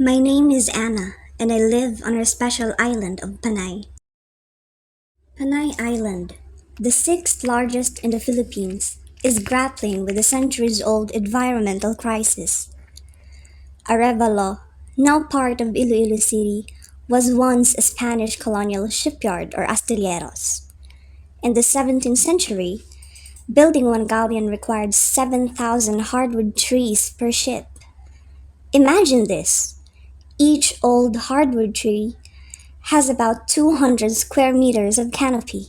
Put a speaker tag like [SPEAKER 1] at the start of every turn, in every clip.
[SPEAKER 1] My name is Anna, and I live on our special island of Panay. Panay Island, the sixth largest in the Philippines, is grappling with a centuries old environmental crisis. Arevalo, now part of Iloilo City, was once a Spanish colonial shipyard or astilleros. In the 17th century, building one galleon required 7,000 hardwood trees per ship. Imagine this! Each old hardwood tree has about 200 square meters of canopy.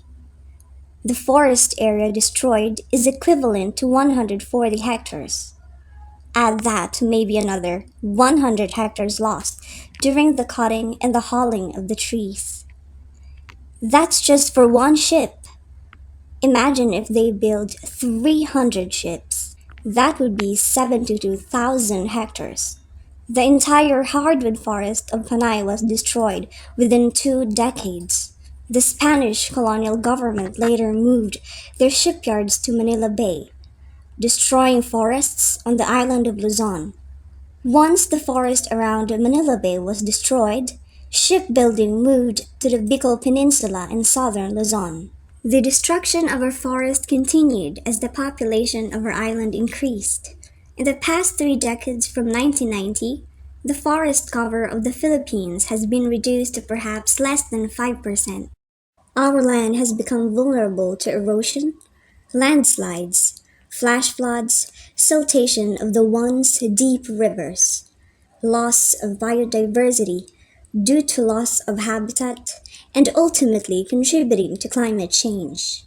[SPEAKER 1] The forest area destroyed is equivalent to 140 hectares. Add that to maybe another 100 hectares lost during the cutting and the hauling of the trees. That's just for one ship. Imagine if they build 300 ships. That would be 72,000 hectares. The entire hardwood forest of Panay was destroyed within 2 decades. The Spanish colonial government later moved their shipyards to Manila Bay, destroying forests on the island of Luzon. Once the forest around Manila Bay was destroyed, shipbuilding moved to the Bicol Peninsula in southern Luzon. The destruction of our forest continued as the population of our island increased. In the past 3 decades from 1990, the forest cover of the Philippines has been reduced to perhaps less than 5%. Our land has become vulnerable to erosion, landslides, flash floods, siltation of the once deep rivers, loss of biodiversity due to loss of habitat, and ultimately contributing to climate change.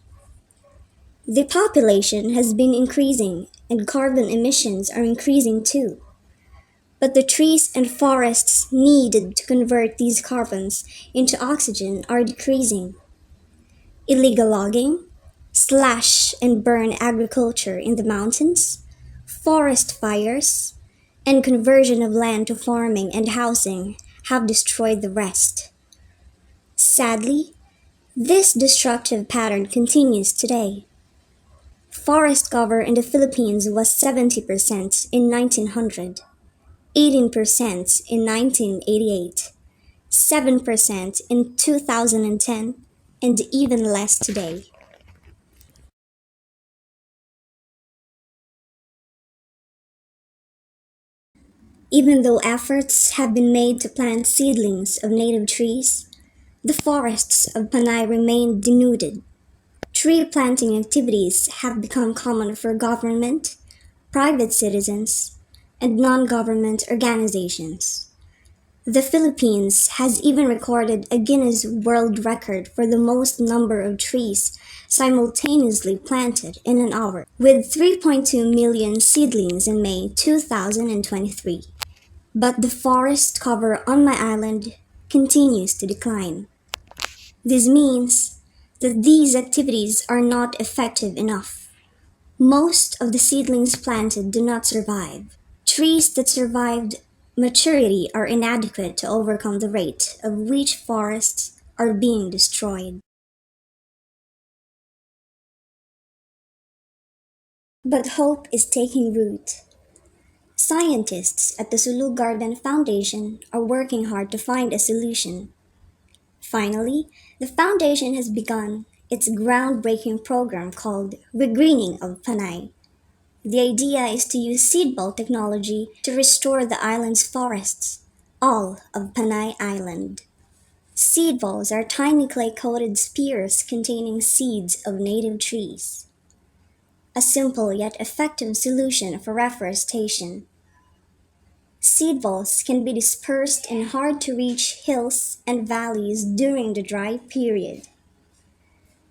[SPEAKER 1] The population has been increasing and carbon emissions are increasing too. But the trees and forests needed to convert these carbons into oxygen are decreasing. Illegal logging, slash and burn agriculture in the mountains, forest fires, and conversion of land to farming and housing have destroyed the rest. Sadly, this destructive pattern continues today. Forest cover in the Philippines was 70% in 1900, 18% in 1988, 7% in 2010, and even less today. Even though efforts have been made to plant seedlings of native trees, the forests of Panay remain denuded. Tree planting activities have become common for government, private citizens, and non-government organizations. The Philippines has even recorded a Guinness World Record for the most number of trees simultaneously planted in an hour, with 3.2 million seedlings in May 2023. But the forest cover on my island continues to decline. This means that these activities are not effective enough. Most of the seedlings planted do not survive. Trees that survived maturity are inadequate to overcome the rate of which forests are being destroyed. But hope is taking root. Scientists at the Sulu Garden Foundation are working hard to find a solution. Finally, the foundation has begun its groundbreaking program called Regreening of Panay. The idea is to use seedball technology to restore the island's forests, all of Panay Island. Seedballs are tiny clay-coated spears containing seeds of native trees. A simple yet effective solution for reforestation. Seedballs can be dispersed in hard-to-reach hills and valleys during the dry period.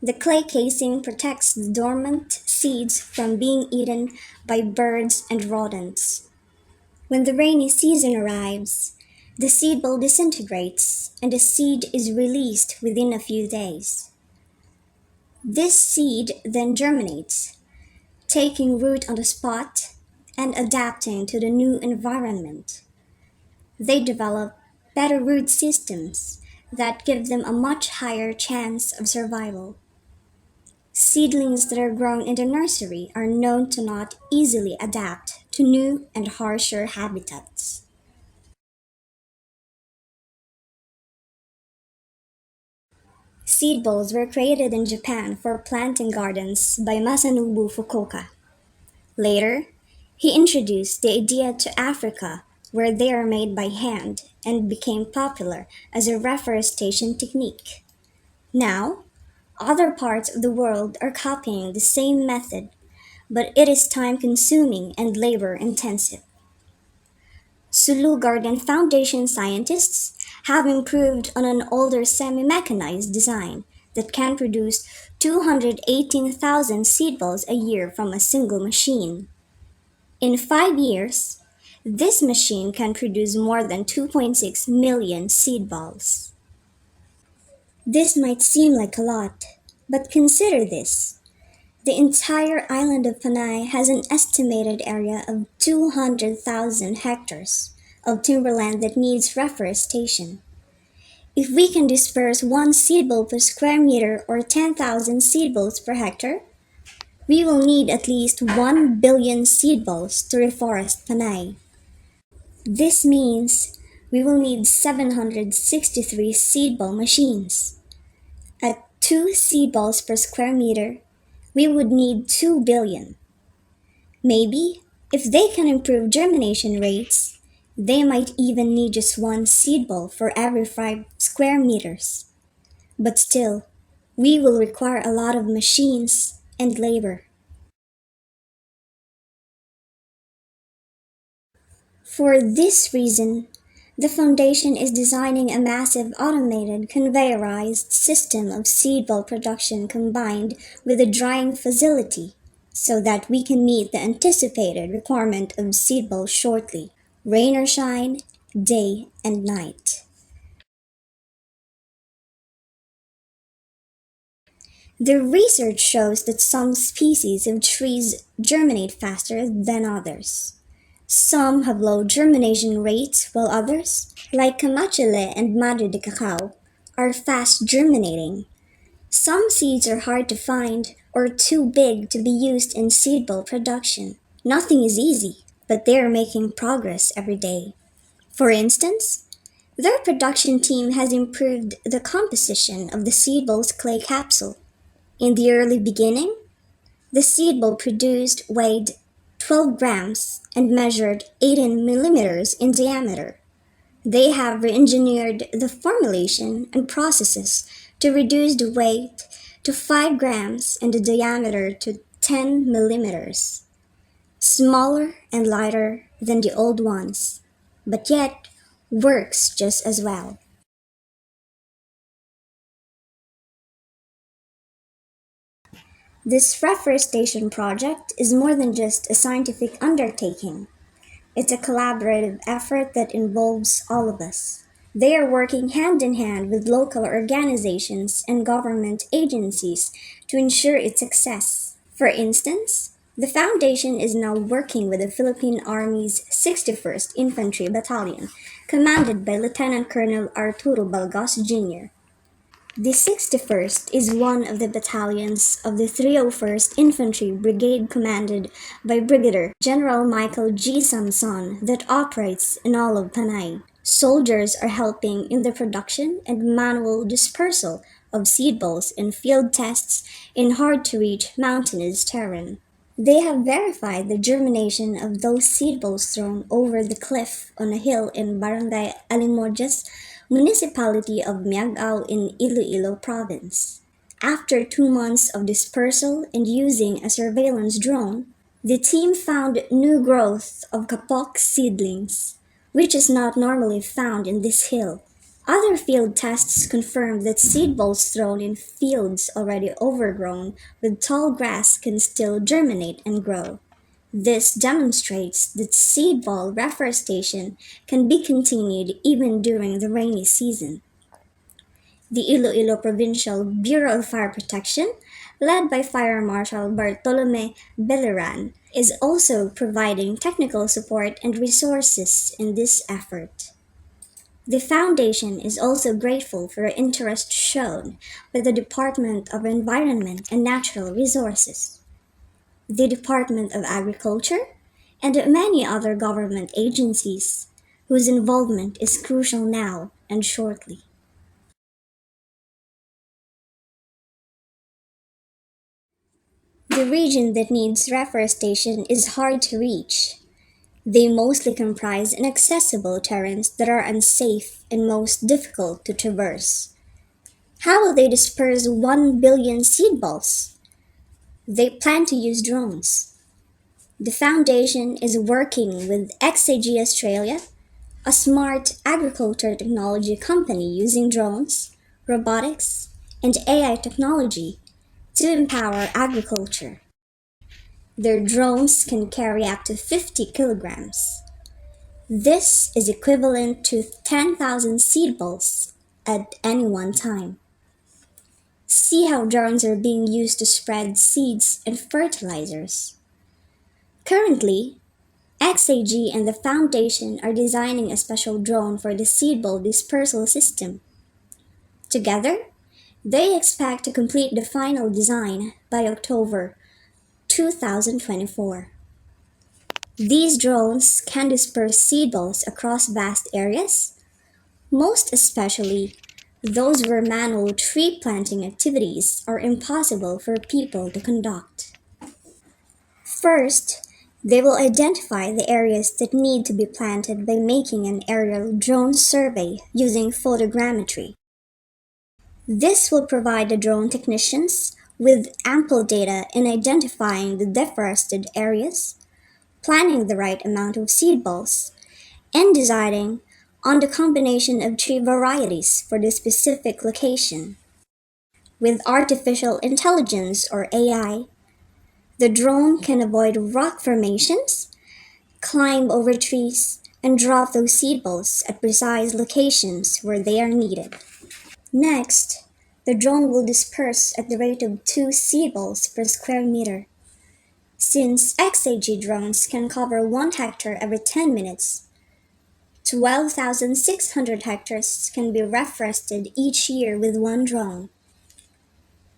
[SPEAKER 1] The clay casing protects the dormant seeds from being eaten by birds and rodents. When the rainy season arrives, the seed ball disintegrates and the seed is released within a few days. This seed then germinates, taking root on the spot and adapting to the new environment. They develop better root systems that give them a much higher chance of survival. Seedlings that are grown in the nursery are known to not easily adapt to new and harsher habitats. Seed bowls were created in Japan for planting gardens by Masanobu Fukuoka. Later, he introduced the idea to Africa, where they are made by hand and became popular as a reforestation technique. Now, other parts of the world are copying the same method, but it is time consuming and labor intensive. Sulu Garden Foundation scientists have improved on an older semi mechanized design that can produce 218,000 seed balls a year from a single machine. In 5 years, this machine can produce more than 2.6 million seed balls. This might seem like a lot, but consider this. The entire island of Panay has an estimated area of 200,000 hectares of timberland that needs reforestation. If we can disperse one seed ball per square meter or 10,000 seed balls per hectare, we will need at least 1 billion seed balls to reforest Panay. This means we will need 763 seed ball machines. At 2 seed balls per square meter, we would need 2 billion. Maybe, if they can improve germination rates, they might even need just one seed ball for every 5 square meters. But still, we will require a lot of machines and labor. For this reason, the Foundation is designing a massive automated conveyorized system of seed ball production combined with a drying facility so that we can meet the anticipated requirement of seed balls shortly, rain or shine, day and night. The research shows that some species of trees germinate faster than others. Some have low germination rates, while others, like Camachile and Madre de Cacao, are fast germinating. Some seeds are hard to find or too big to be used in seed ball production. Nothing is easy, but they are making progress every day. For instance, their production team has improved the composition of the seed ball's clay capsule. In the early beginning, the seed ball produced weighed 12 grams and measured 18 millimeters in diameter. They have re-engineered the formulation and processes to reduce the weight to 5 grams and the diameter to 10 millimeters, smaller and lighter than the old ones, but yet works just as well. This reforestation project is more than just a scientific undertaking. It's a collaborative effort that involves all of us. They are working hand in hand with local organizations and government agencies to ensure its success. For instance, the Foundation is now working with the Philippine Army's 61st Infantry Battalion, commanded by Lieutenant Colonel Arturo Balgas Jr. The 61st is one of the battalions of the 301st Infantry Brigade commanded by Brigadier General Michael G. Samson that operates in all of Panay. Soldiers are helping in the production and manual dispersal of seed balls in field tests in hard-to-reach mountainous terrain. They have verified the germination of those seed balls thrown over the cliff on a hill in Barangay Alimojas, municipality of Miagao in Iloilo province. After 2 months of dispersal and using a surveillance drone, the team found new growth of kapok seedlings, which is not normally found in this hill. Other field tests confirmed that seed balls thrown in fields already overgrown with tall grass can still germinate and grow. This demonstrates that seed ball reforestation can be continued even during the rainy season. The Iloilo Provincial Bureau of Fire Protection, led by Fire Marshal Bartolome Beliran, is also providing technical support and resources in this effort. The Foundation is also grateful for the interest shown by the Department of Environment and Natural Resources, the Department of Agriculture, and many other government agencies whose involvement is crucial now and shortly. The region that needs reforestation is hard to reach. They mostly comprise inaccessible terrains that are unsafe and most difficult to traverse. How will they disperse 1 billion seed balls? They plan to use drones. The foundation is working with XAG Australia, a smart agriculture technology company using drones, robotics, and AI technology to empower agriculture. Their drones can carry up to 50 kilograms. This is equivalent to 10,000 seed balls at any one time. See how drones are being used to spread seeds and fertilizers. Currently, XAG and the Foundation are designing a special drone for the seed ball dispersal system. Together, they expect to complete the final design by October 2024. These drones can disperse seed balls across vast areas, most especially those where manual tree planting activities are impossible for people to conduct. First, they will identify the areas that need to be planted by making an aerial drone survey using photogrammetry. This will provide the drone technicians with ample data in identifying the deforested areas, planning the right amount of seed balls, and deciding on the combination of tree varieties for the specific location. With artificial intelligence or AI, the drone can avoid rock formations, climb over trees, and drop those seed balls at precise locations where they are needed. Next, the drone will disperse at the rate of 2 seed balls per square meter. Since XAG drones can cover 1 hectare every 10 minutes, 12,600 hectares can be reforested each year with one drone.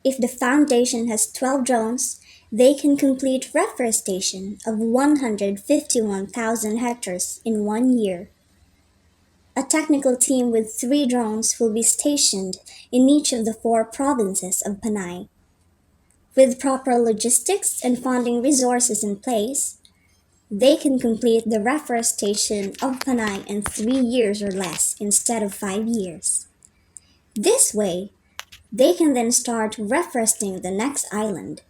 [SPEAKER 1] If the foundation has 12 drones, they can complete reforestation of 151,000 hectares in 1 year. A technical team with 3 drones will be stationed in each of the 4 provinces of Panay. With proper logistics and funding resources in place, they can complete the reforestation of Panay in 3 years or less instead of 5 years. This way, they can then start reforesting the next island.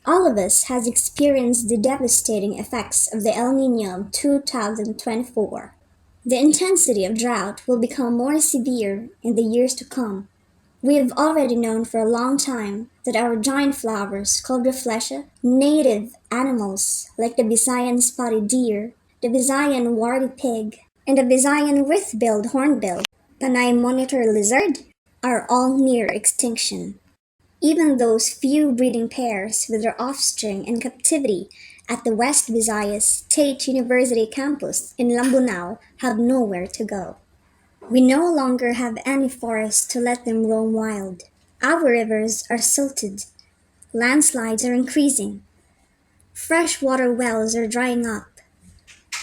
[SPEAKER 1] All of us has experienced the devastating effects of the El Niño of 2024. The intensity of drought will become more severe in the years to come. We have already known for a long time that our giant flowers called Rafflesia, native animals like the Visayan spotted deer, the Visayan warty pig, and the Visayan wreath-billed hornbill, Panay monitor lizard, are all near extinction. Even those few breeding pairs with their offspring in captivity at the West Visayas State University campus in Lambunao have nowhere to go. We no longer have any forests to let them roam wild. Our rivers are silted, landslides are increasing, freshwater wells are drying up.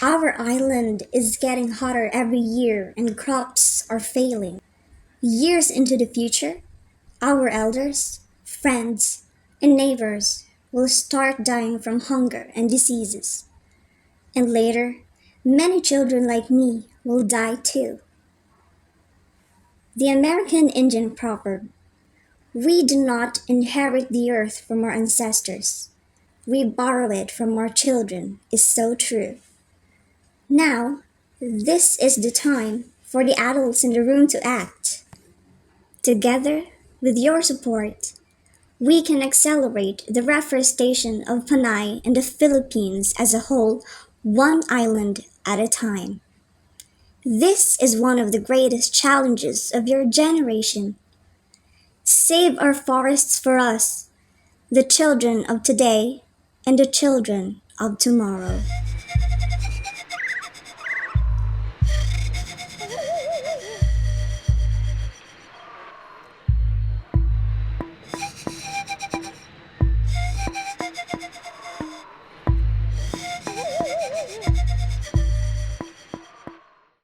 [SPEAKER 1] Our island is getting hotter every year and crops are failing. Years into the future, our elders, friends, and neighbors will start dying from hunger and diseases. And later, many children like me will die too. The American Indian proverb, "We do not inherit the earth from our ancestors, we borrow it from our children," is so true. Now, this is the time for the adults in the room to act. Together, with your support, we can accelerate the reforestation of Panay and the Philippines as a whole, one island at a time. This is one of the greatest challenges of your generation. Save our forests for us, the children of today and the children of tomorrow.